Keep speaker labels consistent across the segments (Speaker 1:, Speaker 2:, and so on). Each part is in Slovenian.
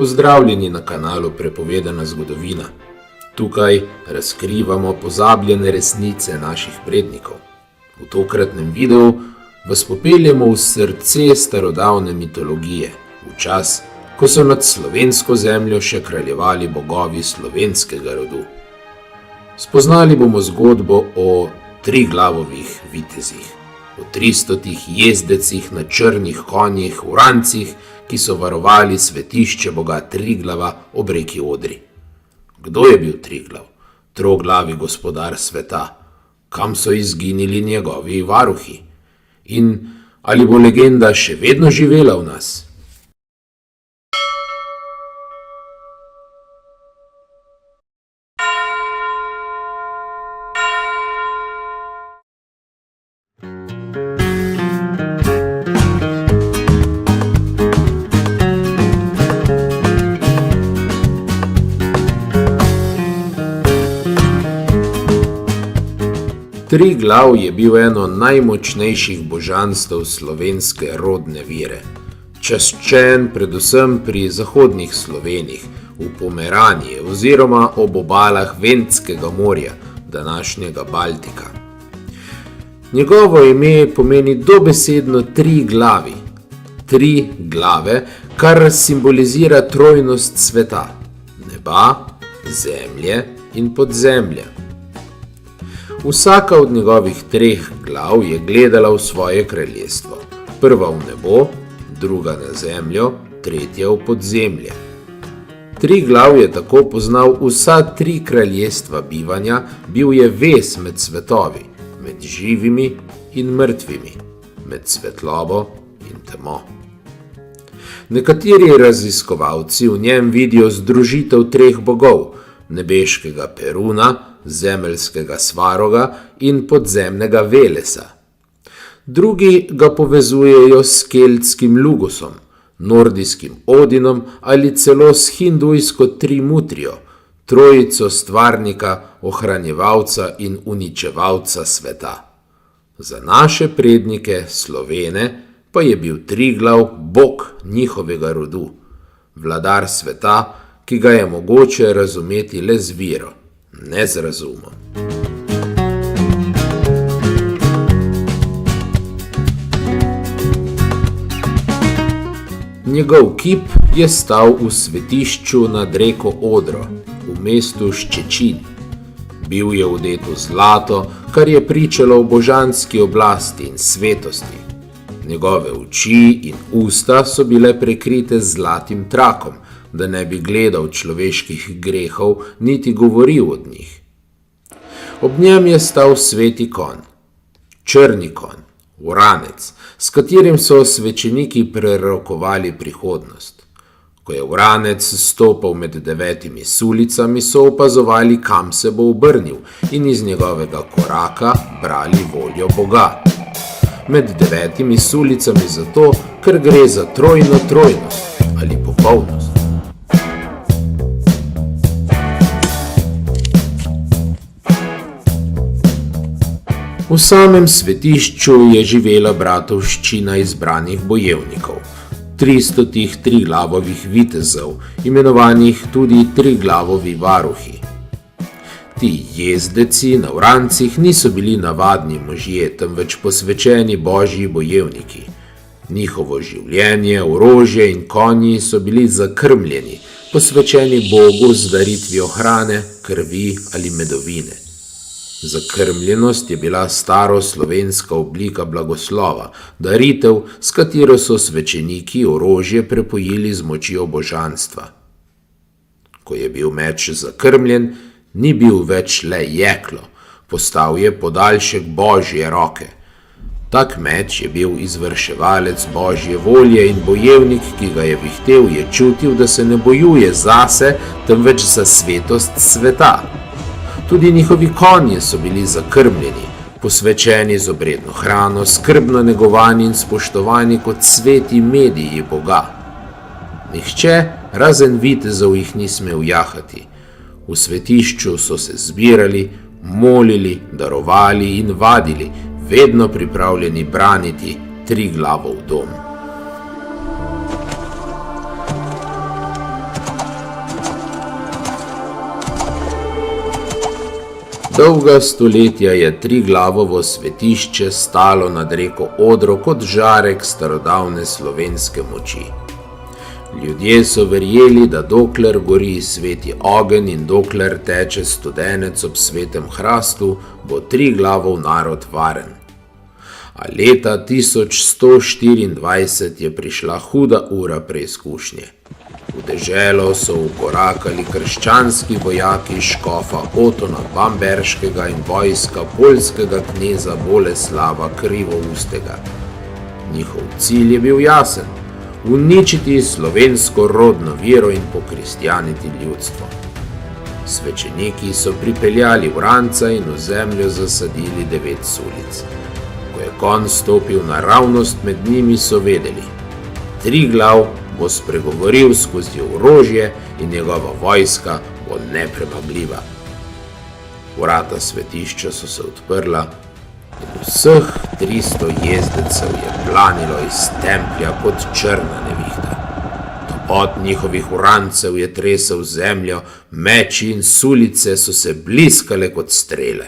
Speaker 1: Pozdravljeni na kanalu Prepovedana zgodovina. Tukaj razkrivamo pozabljene resnice naših prednikov. V tokratnem videu vas popeljemo v srce starodavne mitologije, v čas, ko so nad slovensko zemljo še kraljevali bogovi slovenskega rodu. Spoznali bomo zgodbo o triglavovih vitezih, o 300 jezdecih na črnih konjih, urancih, ki so varovali svetišče boga Triglava ob reki Odri. Kdo je bil Triglav, troglavi gospodar sveta? Kam so izginili njegovi varuhi? In ali bo legenda še vedno živela v nas? Triglav je bil eno najmočnejših božanstev slovenske rodne vere. Čaščen predvsem pri zahodnih Slovenih, v Pomeraniji oziroma ob obalah Ventskega morja, današnjega Baltika. Njegovo ime pomeni dobesedno tri glavi. Tri glave, kar simbolizira trojnost sveta: neba, zemlje in podzemlja. Vsaka od njegovih treh glav je gledala v svoje kraljestvo. Prva v nebo, druga na zemljo, tretja v podzemlje. Triglav je tako poznal vsa tri kraljestva bivanja, bil je vez med svetovi, med živimi in mrtvimi, med svetlobo in temo. Nekateri raziskovalci v njem vidijo združitev treh bogov: nebeškega Peruna, zemeljskega Svaroga in podzemnega Velesa. Drugi ga povezujejo s keltskim Lugosom, nordijskim Odinom ali celo s hindujsko Trimutrijo, trojico stvarnika, ohranjevalca in uničevalca sveta. Za naše prednike, Slovene, pa je bil Triglav bog njihovega rodu, vladar sveta, ki ga je mogoče razumeti le z vero, ne z razumom. Njegov kip je stal v svetišču nad reko Odro, v mestu Ščečin. Bil je odet v zlato, kar je pričalo o božanski oblasti in svetosti. Njegove oči in usta so bile prekrite z zlatim trakom, da ne bi gledal človeških grehov, niti govoril od njih. Ob njem je stal sveti konj, črni konj, uranec, s katerim so svečeniki prerokovali prihodnost. Ko je uranec stopal med 9 sulicami, so opazovali, kam se bo obrnil, in iz njegovega koraka brali voljo Boga. Med 9 sulicami zato, ker gre za trojno trojnost ali popolnost. V samem svetišču je živela bratovščina izbranih bojevnikov, 300 triglavovih vitezov, imenovanih tudi triglavovi varuhi. Ti jezdeci na urancih niso bili navadni možje, temveč posvečeni božji bojevniki. Njihovo življenje, orožje in konji so bili zakrmljeni, posvečeni Bogu z daritvijo hrane, krvi ali medovine. Zakrmljenost je bila staroslovenska oblika blagoslova, daritev, s katero so svečeniki orožje prepojili z močjo božanstva. Ko je bil meč zakrmljen, ni bil več le jeklo, postal je podaljšek božje roke. Tak meč je bil izvrševalec božje volje in bojevnik, ki ga je vihtel, je čutil, da se ne bojuje zase, temveč za svetost sveta. Tudi njihovi konji so bili zakrmljeni, posvečeni z obredno hrano, skrbno negovani in spoštovani kot sveti mediji Boga. Nihče, razen vitezov, jih ni smel jahati. V svetišču so se zbirali, molili, darovali in vadili, vedno pripravljeni braniti Triglavov dom. Dolga stoletja je Triglavovo svetišče stalo nad reko Odro kot žarek starodavne slovenske moči. Ljudje so verjeli, da dokler gori sveti ogenj in dokler teče studenec ob svetem hrastu, bo Triglavov narod varen. A leta 1124 je prišla huda ura preizkušnje. V deželo so vkorakali krščanski vojaki škofa Otona Bamberškega in vojska poljskega kneza Boleslava Krivoustega. Njihov cilj je bil jasen: uničiti slovensko rodno vero in pokristjaniti ljudstvo. Svečeniki so pripeljali vranca in v zemljo zasadili 9 sulic. Ko je konj stopil naravnost med njimi, so vedeli: Triglav bo spregovoril skozi orožje in njegova vojska bo nepremagljiva. Vrata svetišča so se odprla in vseh 300 jezdecev je planilo iz templja kot črna nevihta. Topot njihovih vrancev je tresel zemljo, meči in sulice so se bliskale kot strele.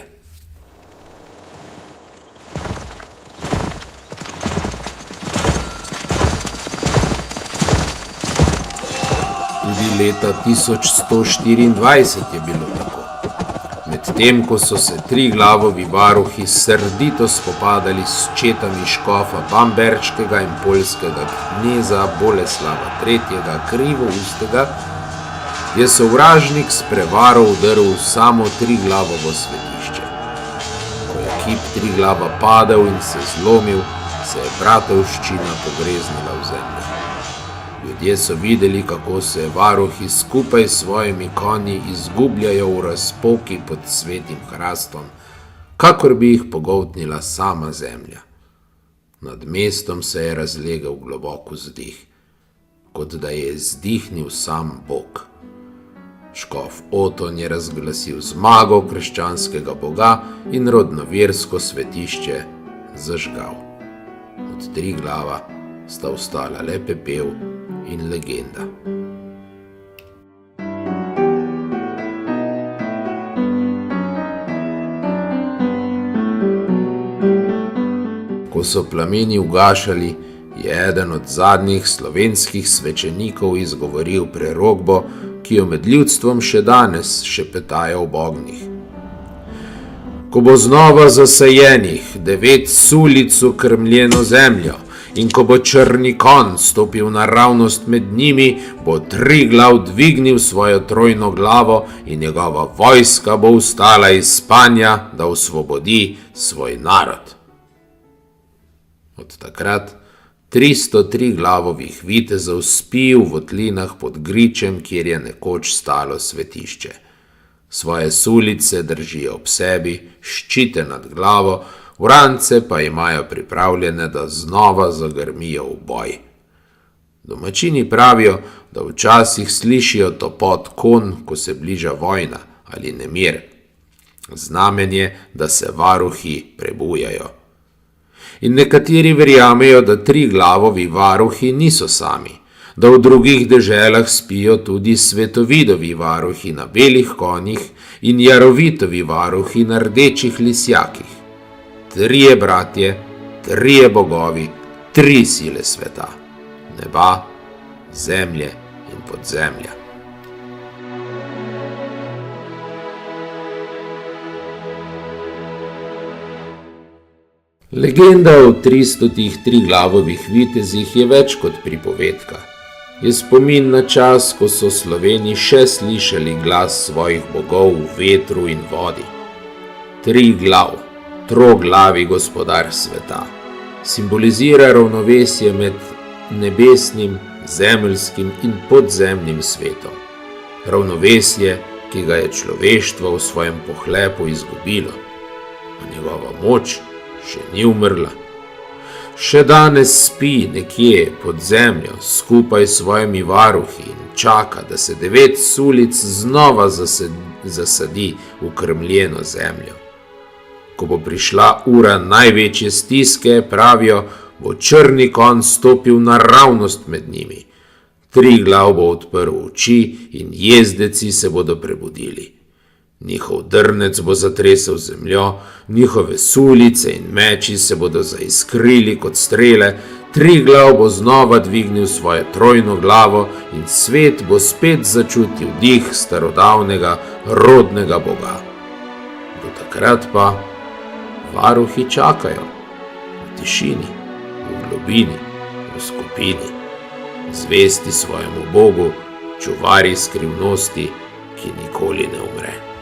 Speaker 1: Leta 1124 je bilo tako. Medtem, ko so se Triglavovi varuhi srdito spopadali s četami škofa Bamberškega in poljskega kneza Boleslava III. Krivoustega, je sovražnik s prevaro vdrl v samo Triglavovo svetišče. Ko je kip Triglava padel in se zlomil, se je bratovščina pogreznila v zemljo. Ljudje so videli, kako se varuhi skupaj s svojimi konji izgubljajo v razpoki pod svetim hrastom, kakor bi jih pogoltnila sama zemlja. Nad mestom se je razlegel globok vzdih, kot da je izdihnil sam Bog. Škof Oton je razglasil zmago krščanskega boga in rodnoversko svetišče zažgal. Od Triglava sta ostala le pepel in legenda. Ko so plameni ugašali, je eden od zadnjih slovenskih svečenikov izgovoril prerokbo, ki jo med ljudstvom še danes šepetajo ob ognjih. Ko bo znova zasajenih 9 sulic v krmljeno zemljo, in ko bo črni konj stopil naravnost med njimi, bo Triglav dvignil svojo trojno glavo in njegova vojska bo vstala iz spanja, da osvobodi svoj narod. Od takrat 300 Triglavovih vitezov spi v votlinah pod gričem, kjer je nekoč stalo svetišče. Svoje sulice držijo ob sebi, ščite nad glavo, vrance pa imajo pripravljene, da znova zagrmijo v boj. Domačini pravijo, da včasih slišijo topot konj, ko se bliža vojna ali nemir. Znamenje, da se varuhi prebujajo. In nekateri verjamejo, da Triglavovi varuhi niso sami, da v drugih deželah spijo tudi Svetovidovi varuhi na belih konjih in Jarovitovi varuhi na rdečih lisjakih. 3 bratje, 3 bogovi, 3 sile sveta, neba, zemlje in podzemlja. Legenda o 300 Triglavovih vitezih je več kot pripovedka. Je spomin na čas, ko so Sloveni še slišali glas svojih bogov v vetru in vodi. Triglav, troglavi gospodar sveta, simbolizira ravnovesje med nebesnim, zemeljskim in podzemnim svetom. Ravnovesje, ki ga je človeštvo v svojem pohlepu izgubilo, a njegova moč še ni umrla. Še danes spi nekje pod zemljo skupaj s svojimi varuhi in čaka, da se 9 sulic znova zasadi v krmljeno zemljo. Ko bo prišla ura največje stiske, pravijo, bo črni konj stopil naravnost med njimi. Triglav bo odprl oči in jezdeci se bodo prebudili. Njihov drnec bo zatresel zemljo, njihove sulice in meči se bodo zaiskrili kot strele, Triglav bo znova dvignil svojo trojno glavo in svet bo spet začutil dih starodavnega rodnega boga. Do takrat pa varuhi čakajo v tišini, v globini, v skupini, zvesti svojemu bogu, čuvari skrivnosti, ki nikoli ne umre.